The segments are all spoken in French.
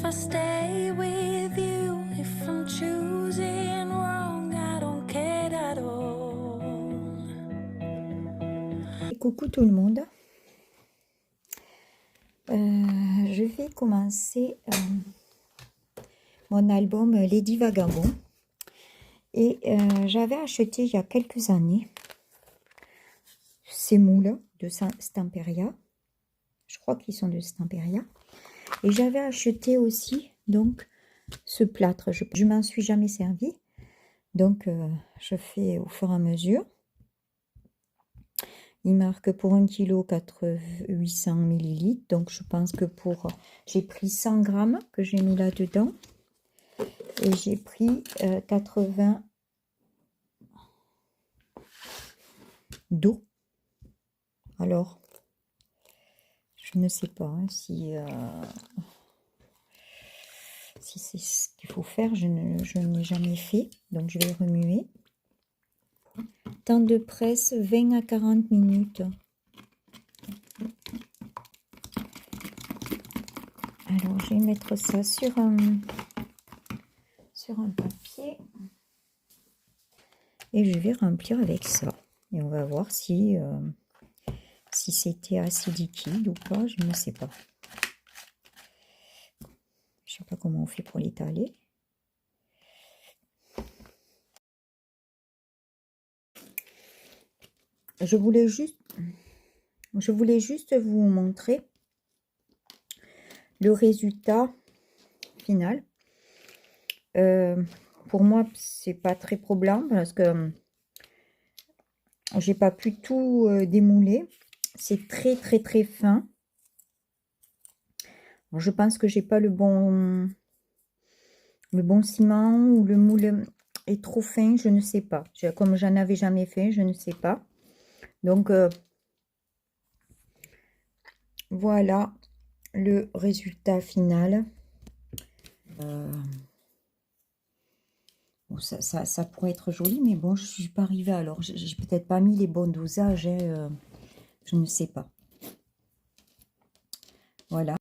I stay with you. If I'm choosing wrong, I don't care at all. Coucou tout le monde. Je vais commencer mon album Lady Vagabond. Et j'avais acheté il y a quelques années ces moules de Stamperia. Je crois qu'ils sont de Stamperia. Et j'avais acheté aussi donc ce plâtre. Je m'en suis jamais servi. Donc je fais au fur et à mesure. Il marque pour 1 kg 800 ml. Donc je pense que pour... J'ai pris 100 grammes que j'ai mis là-dedans. Et j'ai pris 80 d'eau. Alors, je ne sais pas hein, si c'est ce qu'il faut faire. Je n'ai jamais fait. Donc je vais remuer. Temps de presse 20 à 40 minutes. Alors je vais mettre ça sur un papier. Et je vais remplir avec ça. Et on va voir si c'était assez liquide ou pas. Je ne sais pas. Je ne sais pas comment on fait pour l'étaler. Je voulais juste vous montrer le résultat final. Pour moi, c'est pas très problant parce que j'ai pas pu tout démouler. C'est très fin. Alors, je pense que j'ai pas le bon ciment ou le moule est trop fin, je ne sais pas. Comme j'en avais jamais fait, je ne sais pas. Donc voilà le résultat final. Bon, ça pourrait être joli, mais bon, je suis pas arrivée. Alors, j'ai peut-être pas mis les bons dosages. Je ne sais pas. Voilà.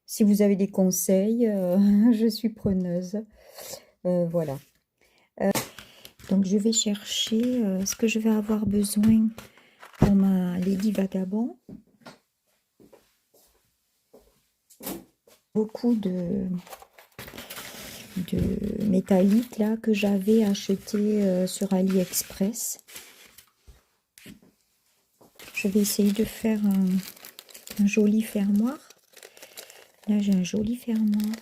Si vous avez des conseils, je suis preneuse. Voilà. Donc, je vais chercher ce que je vais avoir besoin pour ma Lady Vagabond. Beaucoup de métallique là que j'avais acheté sur AliExpress. Je vais essayer de faire un joli fermoir. Là j'ai un joli fermoir.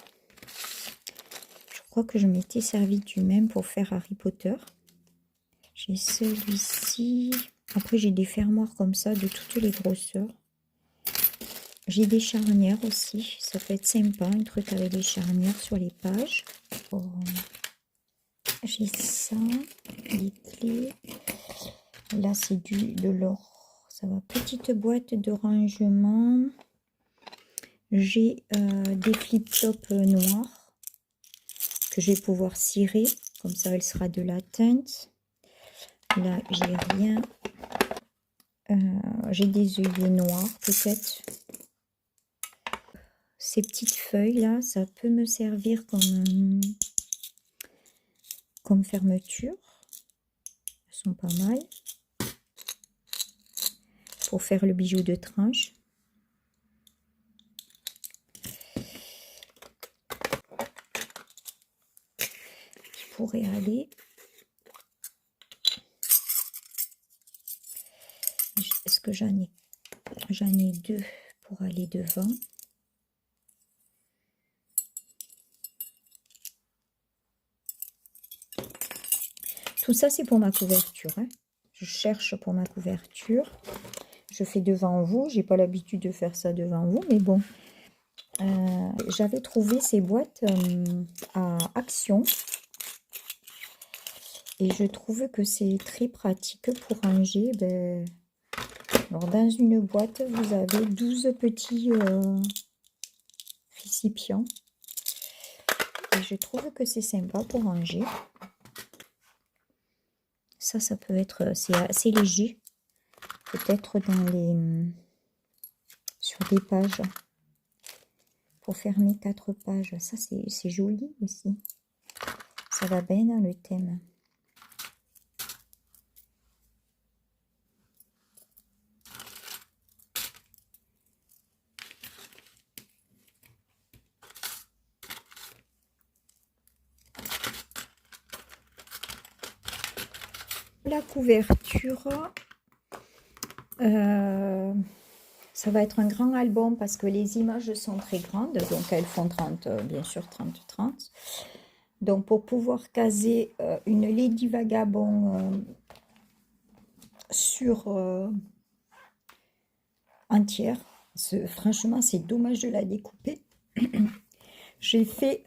Je crois que je m'étais servi du même pour faire Harry Potter. J'ai celui-ci. Après j'ai des fermoirs comme ça de toutes les grosseurs. J'ai des charnières aussi. Ça peut être sympa, un truc avec des charnières sur les pages. Oh. J'ai ça, les clés. Là, c'est de l'or. Ça va. Petite boîte de rangement. J'ai des flip-tops noirs que je vais pouvoir cirer. Comme ça, elle sera de la teinte. Là, j'ai rien. J'ai des œillets noirs, peut-être. Ces petites feuilles-là, ça peut me servir comme fermeture. Elles sont pas mal. Pour faire le bijou de tranche. Qui pourrait aller. Est-ce que j'en ai deux pour aller devant. Tout ça, c'est pour ma couverture. Hein. Je cherche pour ma couverture. Je fais devant vous. J'ai pas l'habitude de faire ça devant vous, mais bon. J'avais trouvé ces boîtes à Action. Et je trouve que c'est très pratique pour ranger. Alors, dans une boîte, vous avez 12 petits récipients. Et je trouve que c'est sympa pour ranger. Ça peut être... C'est assez léger. Peut-être sur des pages. pour fermer 4 pages. Ça, c'est joli aussi. Ça va bien dans le thème. La couverture, ça va être un grand album parce que les images sont très grandes, donc elles font 30, bien sûr 30-30. Donc pour pouvoir caser une Lady Vagabond sur entière, franchement c'est dommage de la découper. J'ai fait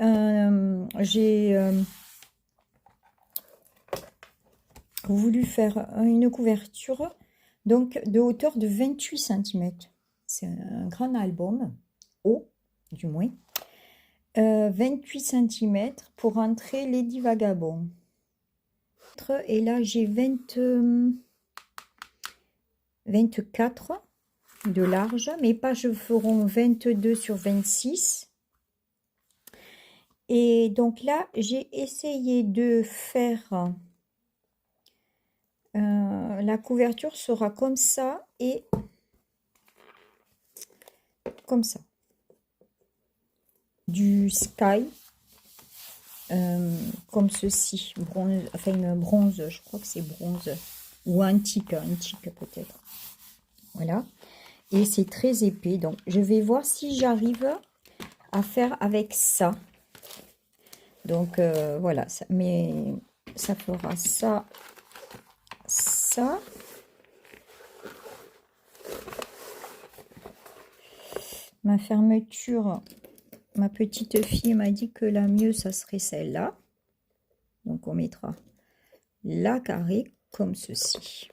voulu faire une couverture donc de hauteur de 28 cm. C'est un grand album, haut du moins. 28 cm pour entrer Lady Vagabond. Et là j'ai 24 de large. Mes pages feront 22 sur 26. Et donc là j'ai essayé de faire... la couverture sera comme ça et comme ça. Du sky, comme ceci, bronze, enfin bronze, je crois que c'est bronze, ou antique peut-être. Voilà, et c'est très épais, donc je vais voir si j'arrive à faire avec ça. Donc voilà, ça, mais ça fera ça, ça. Ma fermeture, ma petite fille m'a dit que la mieux, ça serait celle-là. Donc, on mettra la carrée comme ceci.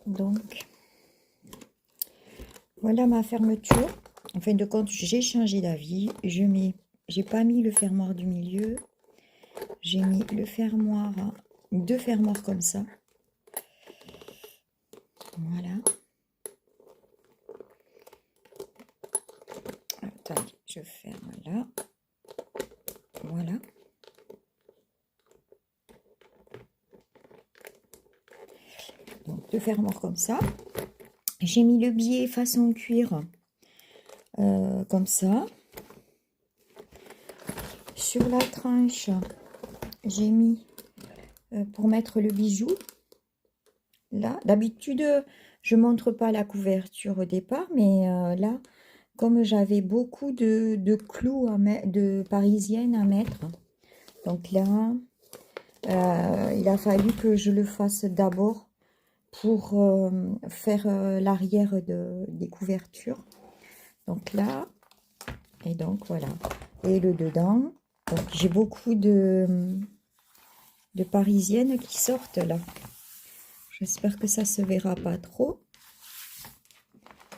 Donc, voilà ma fermeture. En fin de compte, j'ai changé d'avis. J'ai pas mis le fermoir du milieu. J'ai mis le fermoir, 2 fermoirs comme ça. Voilà. Attendez, je ferme là. Voilà. Donc, 2 fermoirs comme ça. J'ai mis le biais façon cuir comme ça. Sur la tranche, j'ai mis pour mettre le bijou. Là, d'habitude, je montre pas la couverture au départ, mais là, comme j'avais beaucoup de clous de parisiennes à mettre, donc là, il a fallu que je le fasse d'abord pour faire l'arrière des couvertures. Donc là, et donc voilà. Et le dedans, donc j'ai beaucoup de parisiennes qui sortent là. J'espère que ça se verra pas trop.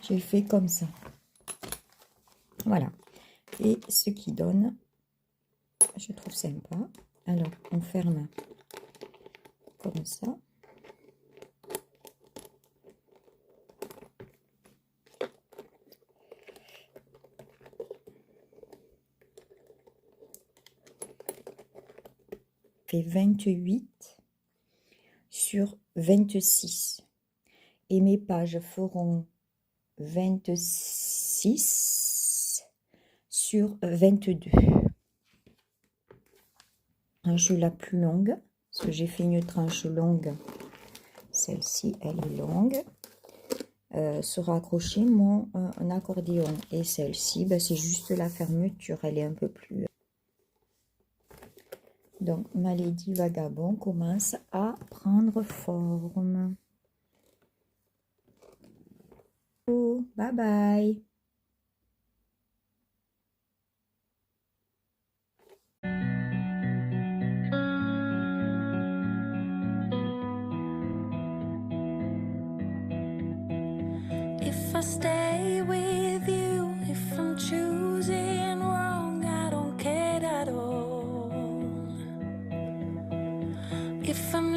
J'ai fait comme ça. Voilà. Et ce qui donne, je trouve sympa. Alors, on ferme comme ça. Fait 28 sur 26. Et mes pages feront 26 sur 22. Tranche la plus longue, parce que j'ai fait une tranche longue. Celle-ci, elle est longue. Sera accroché mon accordéon. Et celle-ci, ben, c'est juste la fermeture. Elle est un peu plus... Donc, ma Lady Vagabond commence à prendre forme. Bye bye. If I stay with you, if I'm choosing wrong, I don't care at all. If I'm